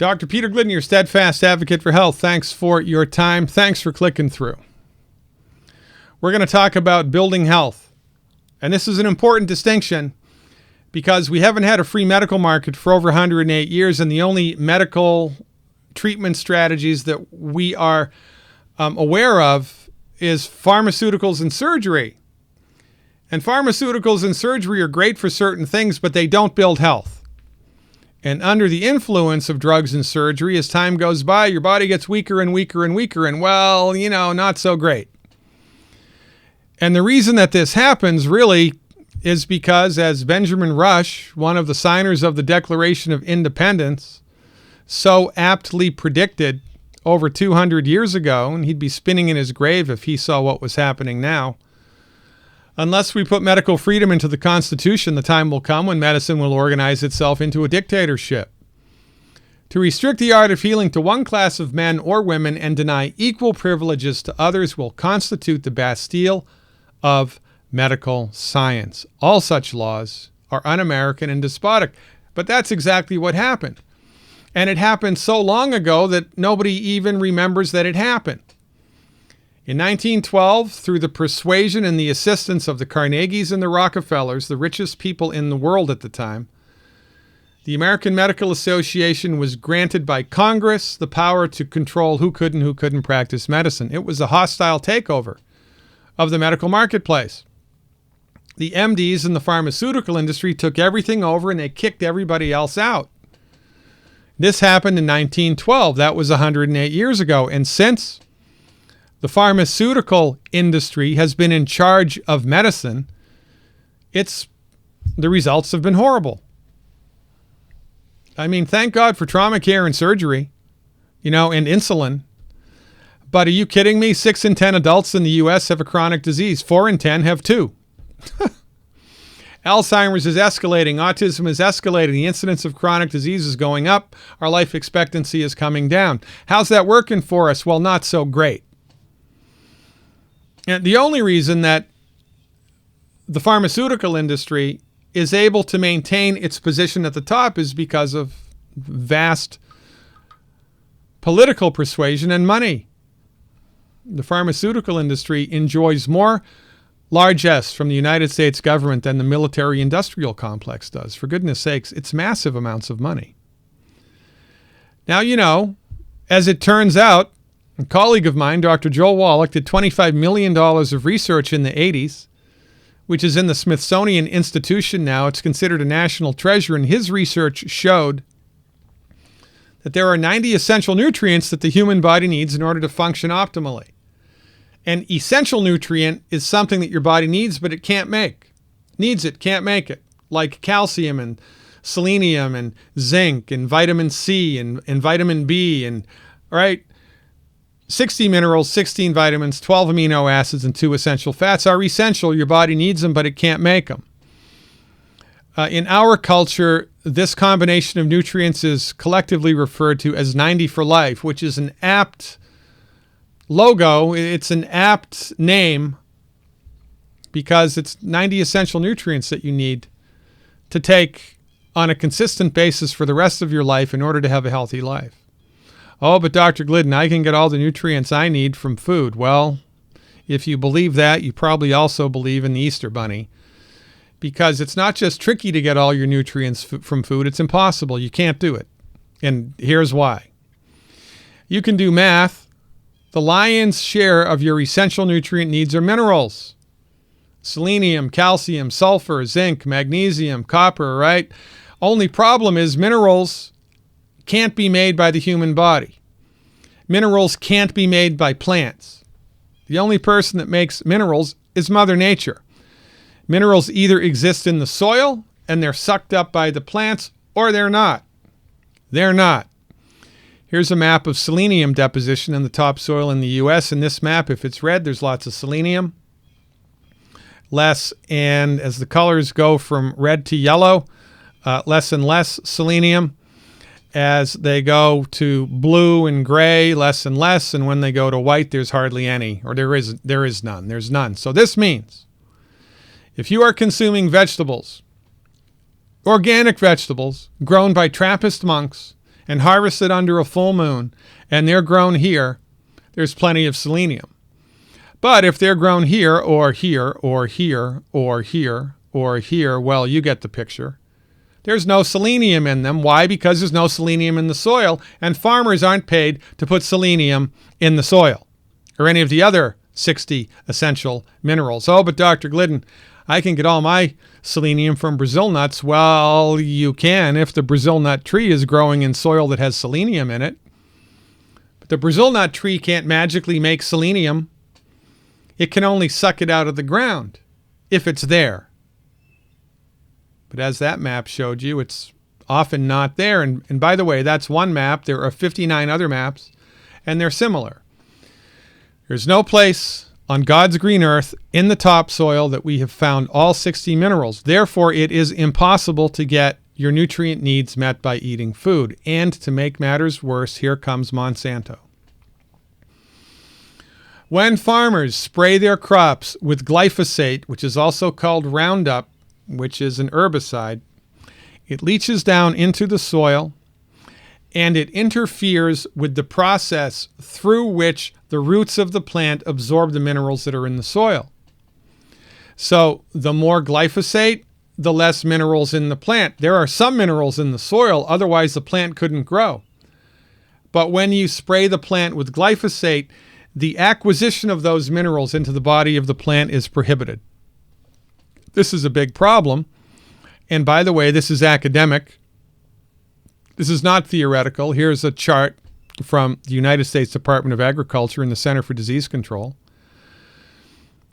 Dr. Peter Glidden, your steadfast advocate for health. Thanks for your time. Thanks for clicking through. We're going to talk about building health. And this is an important distinction because we haven't had a free medical market for over 108 years, and the only medical treatment strategies that we are aware of is pharmaceuticals and surgery. And pharmaceuticals and surgery are great for certain things, but they don't build health. And under the influence of drugs and surgery, as time goes by, your body gets weaker and weaker and weaker, and well, not so great. And the reason that this happens really is because, as Benjamin Rush, one of the signers of the Declaration of Independence, so aptly predicted over 200 years ago, and he'd be spinning in his grave if he saw what was happening now, unless we put medical freedom into the Constitution, the time will come when medicine will organize itself into a dictatorship. To restrict the art of healing to one class of men or women and deny equal privileges to others will constitute the Bastille of medical science. All such laws are un-American and despotic. But that's exactly what happened. And it happened so long ago that nobody even remembers that it happened. In 1912, through the persuasion and the assistance of the Carnegies and the Rockefellers, the richest people in the world at the time, the American Medical Association was granted by Congress the power to control who could and who couldn't practice medicine. It was a hostile takeover of the medical marketplace. The MDs in the pharmaceutical industry took everything over and they kicked everybody else out. This happened in 1912. That was 108 years ago. And since the pharmaceutical industry has been in charge of medicine, the results have been horrible. I mean, thank God for trauma care and surgery, and insulin. But are you kidding me? 6 in 10 adults in the U.S. have a chronic disease. 4 in 10 have 2. Alzheimer's is escalating. Autism is escalating. The incidence of chronic disease is going up. Our life expectancy is coming down. How's that working for us? Well, not so great. And the only reason that the pharmaceutical industry is able to maintain its position at the top is because of vast political persuasion and money. The pharmaceutical industry enjoys more largesse from the United States government than the military-industrial complex does. For goodness sakes, it's massive amounts of money. Now, as it turns out, a colleague of mine, Dr. Joel Wallach, did $25 million of research in the 80s, which is in the Smithsonian Institution now. It's considered a national treasure, and his research showed that there are 90 essential nutrients that the human body needs in order to function optimally. An essential nutrient is something that your body needs, but it can't make. Needs it, can't make it. Like calcium and selenium and zinc and vitamin C and vitamin B and, right? 60 minerals, 16 vitamins, 12 amino acids, and 2 essential fats are essential. Your body needs them, but it can't make them. In our culture, this combination of nutrients is collectively referred to as 90 for life, which is an apt logo. It's an apt name because it's 90 essential nutrients that you need to take on a consistent basis for the rest of your life in order to have a healthy life. Oh, but Dr. Glidden, I can get all the nutrients I need from food. Well, if you believe that, you probably also believe in the Easter Bunny. Because it's not just tricky to get all your nutrients from food, it's impossible. You can't do it. And here's why. You can do math. The lion's share of your essential nutrient needs are minerals. Selenium, calcium, sulfur, zinc, magnesium, copper, right? Only problem is minerals can't be made by the human body. Minerals can't be made by plants. The only person that makes minerals is Mother Nature. Minerals either exist in the soil and they're sucked up by the plants, or they're not. They're not. Here's a map of selenium deposition in the topsoil in the U.S. In this map, if it's red, there's lots of selenium. Less, and as the colors go from red to yellow, less and less selenium. As they go to blue and gray, less and less, and when they go to white, there's hardly any, or there is none. There's none. So this means if you are consuming vegetables, organic vegetables grown by Trappist monks and harvested under a full moon, and they're grown here, there's plenty of selenium. But if they're grown here, or here, or here, or here, or here, well, you get the picture. There's no selenium in them. Why? Because there's no selenium in the soil, and farmers aren't paid to put selenium in the soil, or any of the other 60 essential minerals. Oh, but Dr. Glidden, I can get all my selenium from Brazil nuts. Well, you can if the Brazil nut tree is growing in soil that has selenium in it. But the Brazil nut tree can't magically make selenium. It can only suck it out of the ground if it's there. But as that map showed you, it's often not there. And by the way, that's one map. There are 59 other maps, and they're similar. There's no place on God's green earth in the topsoil that we have found all 60 minerals. Therefore, it is impossible to get your nutrient needs met by eating food. And to make matters worse, here comes Monsanto. When farmers spray their crops with glyphosate, which is also called Roundup, which is an herbicide, it leaches down into the soil, and it interferes with the process through which the roots of the plant absorb the minerals that are in the soil. So the more glyphosate, the less minerals in the plant. There are some minerals in the soil, otherwise the plant couldn't grow. But when you spray the plant with glyphosate, the acquisition of those minerals into the body of the plant is prohibited. This is a big problem. And by the way, this is academic. This is not theoretical. Here's a chart from the United States Department of Agriculture and the Center for Disease Control.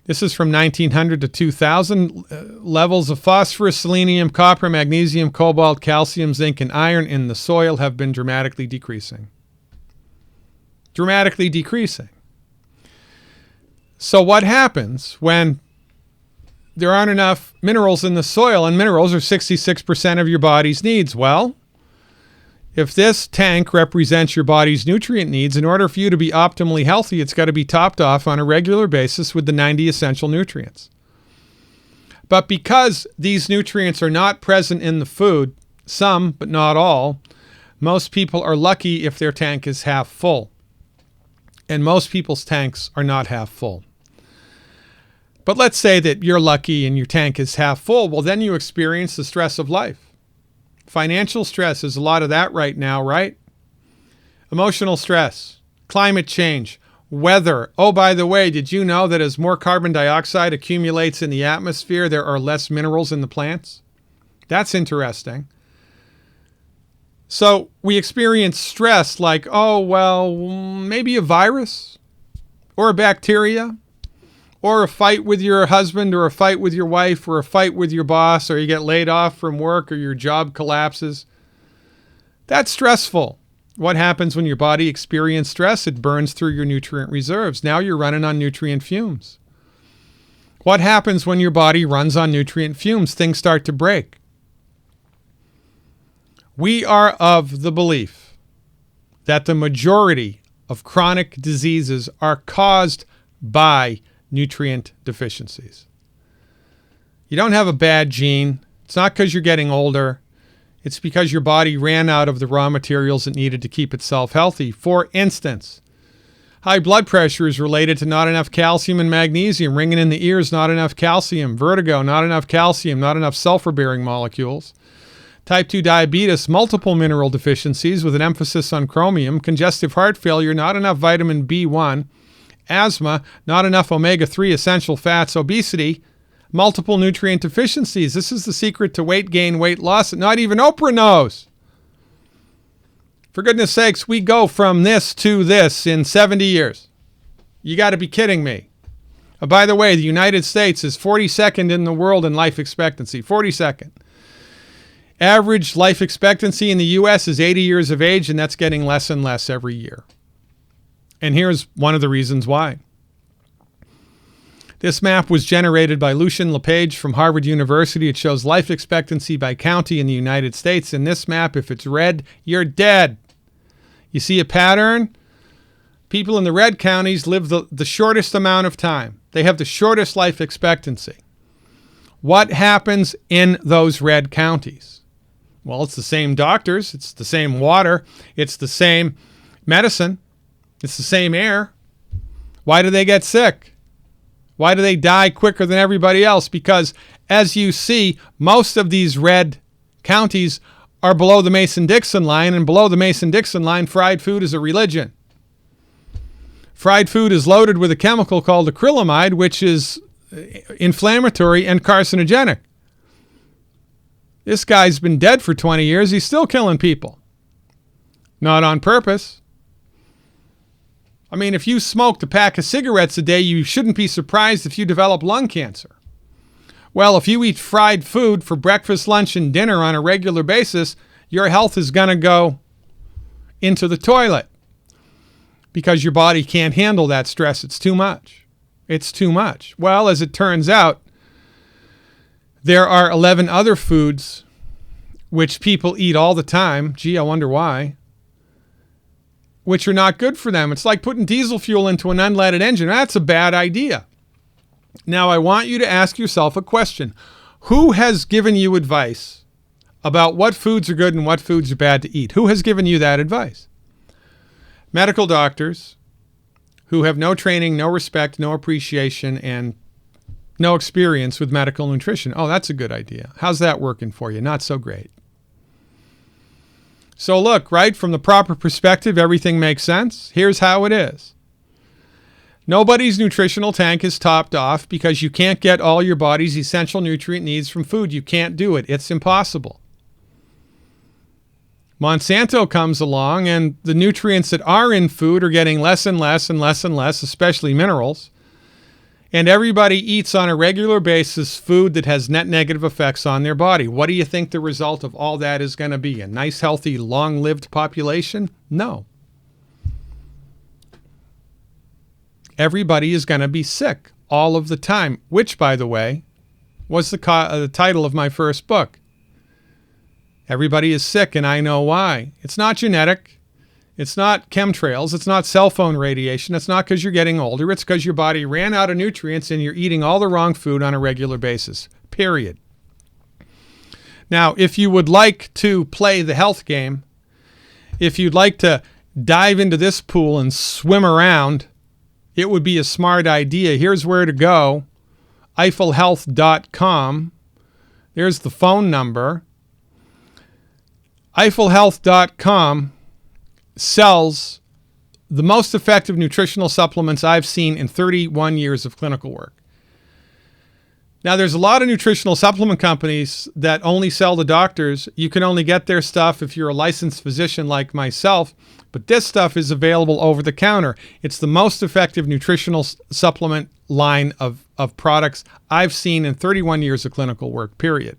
This is from 1900 to 2000. Levels of phosphorus, selenium, copper, magnesium, cobalt, calcium, zinc, and iron in the soil have been dramatically decreasing. Dramatically decreasing. So what happens when there aren't enough minerals in the soil, and minerals are 66% of your body's needs? Well, if this tank represents your body's nutrient needs, in order for you to be optimally healthy, it's got to be topped off on a regular basis with the 90 essential nutrients. But because these nutrients are not present in the food, some, but not all, most people are lucky if their tank is half full. And most people's tanks are not half full. But let's say that you're lucky and your tank is half full. Well, then you experience the stress of life. Financial stress is a lot of that right now, right? Emotional stress, climate change, weather. Oh, by the way, did you know that as more carbon dioxide accumulates in the atmosphere, there are less minerals in the plants? That's interesting. So we experience stress like, oh, well, maybe a virus or a bacteria or a fight with your husband or a fight with your wife or a fight with your boss, or you get laid off from work or your job collapses. That's stressful. What happens when your body experiences stress? It burns through your nutrient reserves. Now you're running on nutrient fumes. What happens when your body runs on nutrient fumes? Things start to break. We are of the belief that the majority of chronic diseases are caused by nutrient deficiencies. You don't have a bad gene. It's not because you're getting older. It's because your body ran out of the raw materials it needed to keep itself healthy. For instance, high blood pressure is related to not enough calcium and magnesium. Ringing in the ears, not enough calcium. Vertigo, not enough calcium, not enough sulfur-bearing molecules. Type 2 diabetes, multiple mineral deficiencies with an emphasis on chromium. Congestive heart failure, not enough vitamin B1. Asthma, not enough omega-3 essential fats. Obesity, multiple nutrient deficiencies. This is the secret to weight gain, weight loss that not even Oprah knows. For goodness sakes, we go from this to this in 70 years. You got to be kidding me. By the way, the United States is 42nd in the world in life expectancy. 42nd. Average life expectancy in the U.S. is 80 years of age, and that's getting less and less every year. And here's one of the reasons why. This map was generated by Lucien Lepage from Harvard University. It shows life expectancy by county in the United States. In this map, if it's red, you're dead. You see a pattern? People in the red counties live the shortest amount of time. They have the shortest life expectancy. What happens in those red counties? Well, it's the same doctors. It's the same water. It's the same medicine. It's the same air. Why do they get sick? Why do they die quicker than everybody else? Because, as you see, most of these red counties are below the Mason-Dixon line, and below the Mason-Dixon line, fried food is a religion. Fried food is loaded with a chemical called acrylamide, which is inflammatory and carcinogenic. This guy's been dead for 20 years. He's still killing people. Not on purpose. I mean, if you smoked a pack of cigarettes a day, you shouldn't be surprised if you develop lung cancer. Well, if you eat fried food for breakfast, lunch, and dinner on a regular basis, your health is going to go into the toilet because your body can't handle that stress. It's too much. It's too much. Well, as it turns out, there are 11 other foods which people eat all the time. Gee, I wonder why. Which are not good for them. It's like putting diesel fuel into an unleaded engine. That's a bad idea. Now, I want you to ask yourself a question. Who has given you advice about what foods are good and what foods are bad to eat? Who has given you that advice? Medical doctors who have no training, no respect, no appreciation, and no experience with medical nutrition. Oh, that's a good idea. How's that working for you? Not so great. So look, right, from the proper perspective, everything makes sense. Here's how it is. Nobody's nutritional tank is topped off because you can't get all your body's essential nutrient needs from food. You can't do it. It's impossible. Monsanto comes along and the nutrients that are in food are getting less and less and less and less, especially minerals. And everybody eats on a regular basis food that has net negative effects on their body. What do you think the result of all that is going to be? A nice, healthy, long-lived population? No. Everybody is going to be sick all of the time, which, by the way, was the title of my first book. Everybody is sick, and I know why. It's not genetic. It's not chemtrails. It's not cell phone radiation. It's not because you're getting older. It's because your body ran out of nutrients and you're eating all the wrong food on a regular basis. Period. Now, if you would like to play the health game, if you'd like to dive into this pool and swim around, it would be a smart idea. Here's where to go. EiffelHealth.com. There's the phone number. EiffelHealth.com sells the most effective nutritional supplements I've seen in 31 years of clinical work. Now, there's a lot of nutritional supplement companies that only sell to doctors. You can only get their stuff if you're a licensed physician like myself, but this stuff is available over the counter. It's the most effective nutritional supplement line of products I've seen in 31 years of clinical work, period.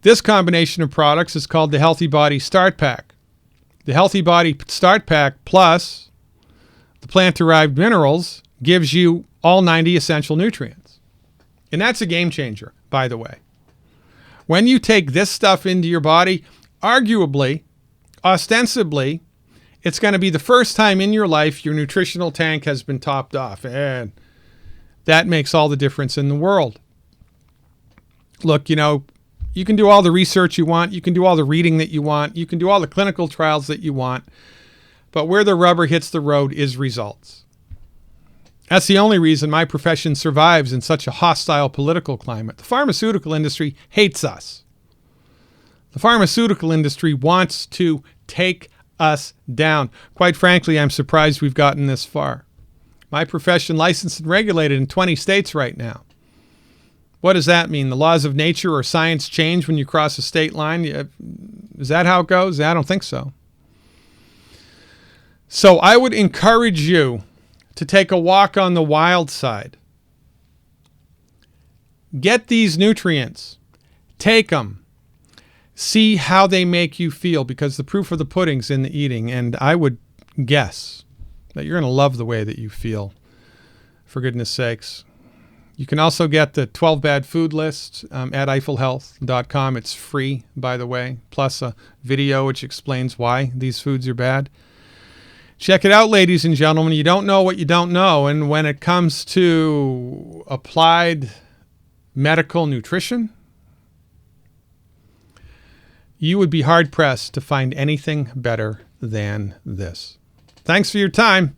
This combination of products is called the Healthy Body Start Pack. The Healthy Body Start Pack plus the plant-derived minerals gives you all 90 essential nutrients. And that's a game changer, by the way. When you take this stuff into your body, arguably, ostensibly, it's going to be the first time in your life your nutritional tank has been topped off. And that makes all the difference in the world. Look, you can do all the research you want. You can do all the reading that you want. You can do all the clinical trials that you want. But where the rubber hits the road is results. That's the only reason my profession survives in such a hostile political climate. The pharmaceutical industry hates us. The pharmaceutical industry wants to take us down. Quite frankly, I'm surprised we've gotten this far. My profession licensed and regulated in 20 states right now. What does that mean? The laws of nature or science change when you cross a state line? Is that how it goes? I don't think so. So I would encourage you to take a walk on the wild side. Get these nutrients. Take them. See how they make you feel, because the proof of the pudding's in the eating. And I would guess that you're going to love the way that you feel, for goodness sakes. You can also get the 12 Bad Food List at EiffelHealth.com. It's free, by the way, plus a video which explains why these foods are bad. Check it out, ladies and gentlemen. You don't know what you don't know. And when it comes to applied medical nutrition, You would be hard-pressed to find anything better than this. Thanks for your time.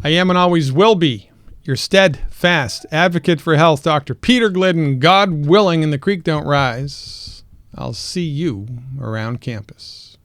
I am and always will be your steadfast advocate for health, Dr. Peter Glidden. God willing and the creek don't rise, I'll see you around campus.